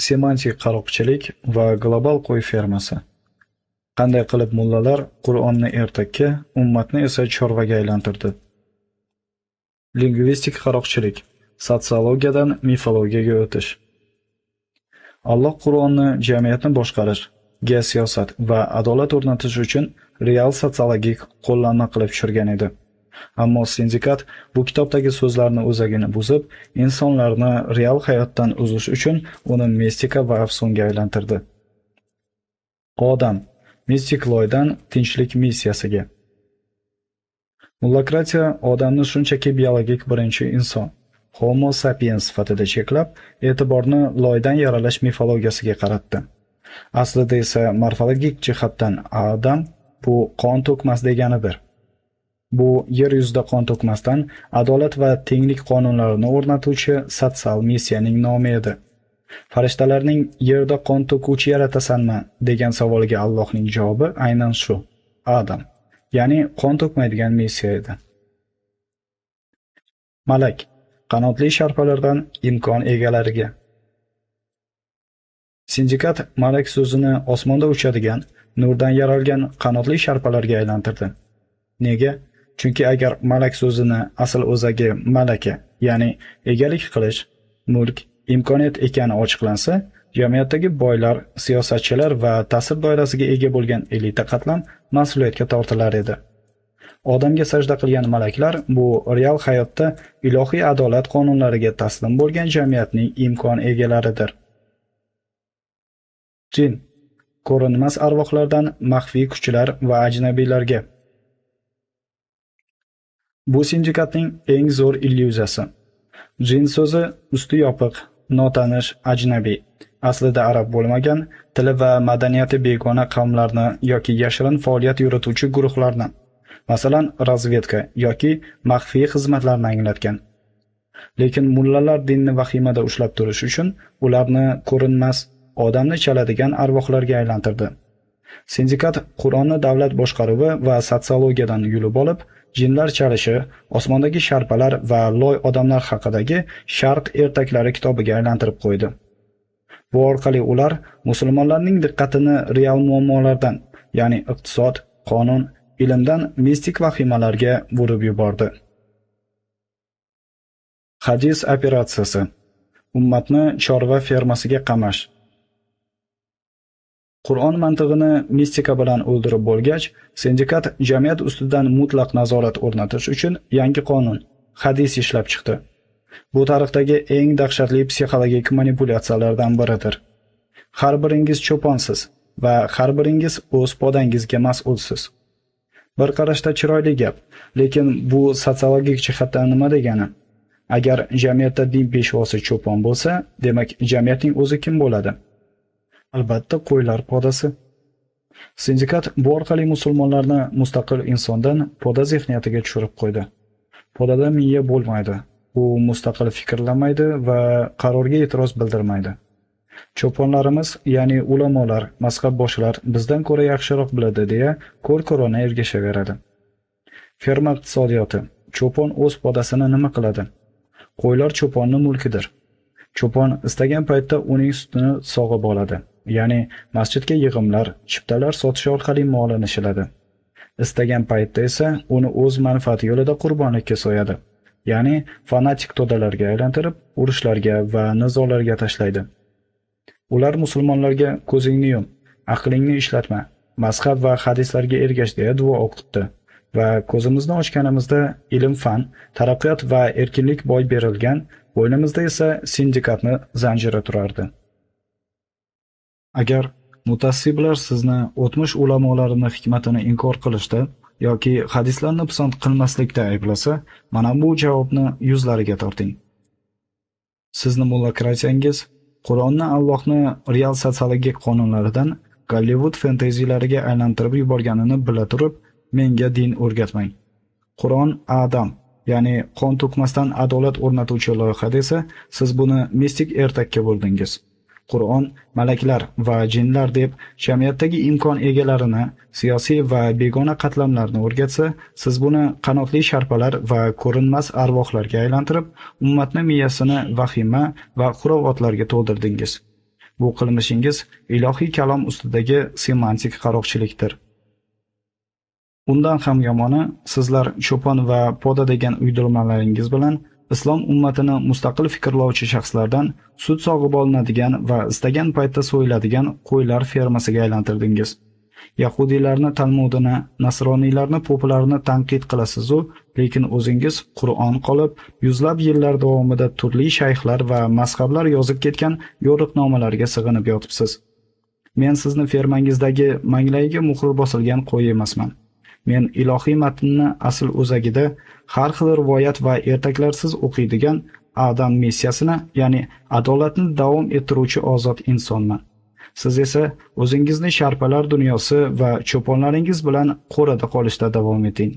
semantik qaroqchilik va global qo'y fermasi. Qanday qilib mullalar Qur'onni ertakka, ummatni esa chorvaga aylantirdi. Lingvistik qaroqchilik, sotsiologiyadan mifologiyaga o'tish. Alloh Qur'onni jamiyatni boshqarish, geosiyosat va adolat o'rnatish uchun real sotsiologik qo'llanma qilib tushirgan edi. Ammo sindikat bu kitobdagi so'zlarni o'zagini buzib, insonlarni real hayotdan uzish uchun uni mistika va afsonga aylantirdi. Odam mistik loydan tinchlik missiyasiga. Mullokratiya odamni shunchaki biologik birinchi inson, Homo sapiens sifatida cheklab, e'tiborni loydan yaralash mifologiyasiga qaratdi. Aslida esa morfologik jihatdan odam bu qon to'kmas deganidir. Bu yer yuzida qon to'kmasdan adolat va tenglik qonunlarini o'rnatuvchi sotsial missiyaning nomi edi. Farishtalarning yerda qon to'kuvchi yaratasanmi degan savoliga Allohning javobi aynan shu: Adam, ya'ni qon to'kmaydigan missiya edi. Malak qanotli sharpalardan imkon egalariga. Sindikat malak so'zini osmonda uchadigan, nurdan yaralgan qanotli sharpalarga aylantirdi. Nega? Chunki agar malak so'zini asl o'zagi malaka, ya'ni egalik qilish, mulk, imkoniyat ekani ochiqlansa, jamiyatdagi boylar, siyosatchilar va ta'sir doirasiga ega bo'lgan elita qatlam mas'uliyatga tortilar edi. Odamga sajda qilgan malaklar bu real hayotda ilohiy adolat qonunlariga taslim bo'lgan jamiyatning imkon egalaridir. Jin ko'rinmas arvohlardan maxfiy kuchlar va ajnabiylarga. Bu sindikatning eng zo'r illyuziyasi. Jin so'zi usti yopiq, notanish, ajnabiy, aslida arab bo'lmagan, tili va madaniyati begona qavmlarni yoki yashirin faoliyat yurituvchi guruhlarni, masalan, razvedka yoki maxfiy xizmatlarni anglatgan. Lekin mullalar dinni vahimada ushlab turish uchun ularni ko'rinmas, odamni chaladigan arvohlarga aylantirdi. Sindikat Qur'onni davlat boshqaruvi va sotsiologiyadan yulib olib, jinlar chalishi, osmondagi sharpalar va loy odamlar haqidagi Sharq ertaklari kitobiga aylantirib qo'ydi. Bu orqali ular musulmonlarning diqqatini real muammolardan, ya'ni iqtisod, qonun, ilmdan mistik vahimalarga burib yubordi. Hadis operatsiyasi. Ummatni chorva fermasiga qamash. Qur'on mantig'ini mistika bilan o'ldirib bo'lgach, sindikat jamiyat ustidan mutlaq nazorat o'rnatish uchun yangi qonun, hadis ishlab chiqdi. Bu tarixdagi eng dahshatli psixologik manipulyatsiyalardan biridir. Har biringiz cho'ponsiz va har biringiz o'z podangizga mas'ulsiz. Bir qarashda chiroyli gap, lekin bu sotsiologik jihatdan nima degani? Agar jamiyatda din peshvosi cho'pon bo'lsa, demak jamiyatning o'zi kim bo'ladi? Albatta, qo'ylar podasi. Sindikat bu orqali musulmonlarni mustaqil insondan poda zehniyatiga tushirib qo'ydi. Podada miya bo'lmaydi. U mustaqil fikrlamaydi va qarorga e'tiroz bildirmaydi. Cho'ponlarimiz, ya'ni ulamolar, mazhabboshlar bizdan ko'ra yaxshiroq biladi deya ko'r-ko'rona ergashaveradi. Ferma iqtisodiyoti. Cho'pon o'z podasini nima qiladi? Qo'ylar cho'ponning mulkidir. Cho'pon istagan paytda uning sutini sog'ib oladi. Ya'ni masjidga yig'imlar, chiptalar sotish orqali mollanishiladi. Istagan paytda esa uni o'z manfaati yo'lida qurbonlikka so'yadi. Ya'ni fanatik to'dalarga aylantirib, urushlarga va nizolarga tashlaydi. Ular musulmonlarga ko'zingni yum, aqlingni ishlatma, mazhab va hadislarga ergash deya duo o'qitdi va ko'zimizni ochganimizda ilm-fan, taraqqiyot va erkinlik boy berilgan, bo'ynimizda esa sindikatni zanjiri turardi. Agar mutassiblar sizni o'tmish ulamolarini hikmatini inkor qilishda yoki hadislarni pisand qilmaslikda ayblasa, mana bu javobni yuzlariga torting. Sizni mullokratiyangiz Qur'onni Allohni real sotsiologik qonunlaridan Gollivud fantazilariga aylantirib yuborganini bila turib, menga din o'rgatmang. Qur'on Adam, ya'ni qon to'kmasdan adolat o'rnatuvchi loyiha desa, siz buni mistik ertakka bo'ldingiz. Qur'on malaklar va jinlar deb jamiyatdagi imkon egalarini, siyosiy va begona qatlamlarni o'rgatsa, siz buni qanotli sharpalar va ko'rinmas arvohlarga aylantirib, ummatni miyasini vahima va xurovotlarga to'ldirdingiz. Bu qilmishingiz ilohiy kalom ustidagi semantik qaroqchilikdir. Undan ham yomoni, sizlar cho'pon va poda degan uydirmalaringiz bilan islom ummatini mustaqil fikrlovchi shaxslardan sut sog'ib olinadigan va istagan paytda so'yiladigan qo'ylar fermasiga aylantirdingiz. Yahudiylarni Talmudini, nasroniylarni poplarini tanqid qilasiz-u, lekin o'zingiz Qur'on qolib, yuzlab yillar davomida turli shayxlar va mazhablar yozib ketgan yo'riqnomalarga sig'inib yotibsiz. Men sizni fermangizdagi manglayiga muhr bosilgan qo'y emasman. Men ilohiy matnni asl o'zagida har xil rivoyat va ertaklarsiz o'qiydigan Adam missiyasini, ya'ni adolatni davom ettiruvchi ozod insonman. Siz esa o'zingizni sharpalar dunyosi va cho'ponlaringiz bilan qo'rada qolishda davom eting.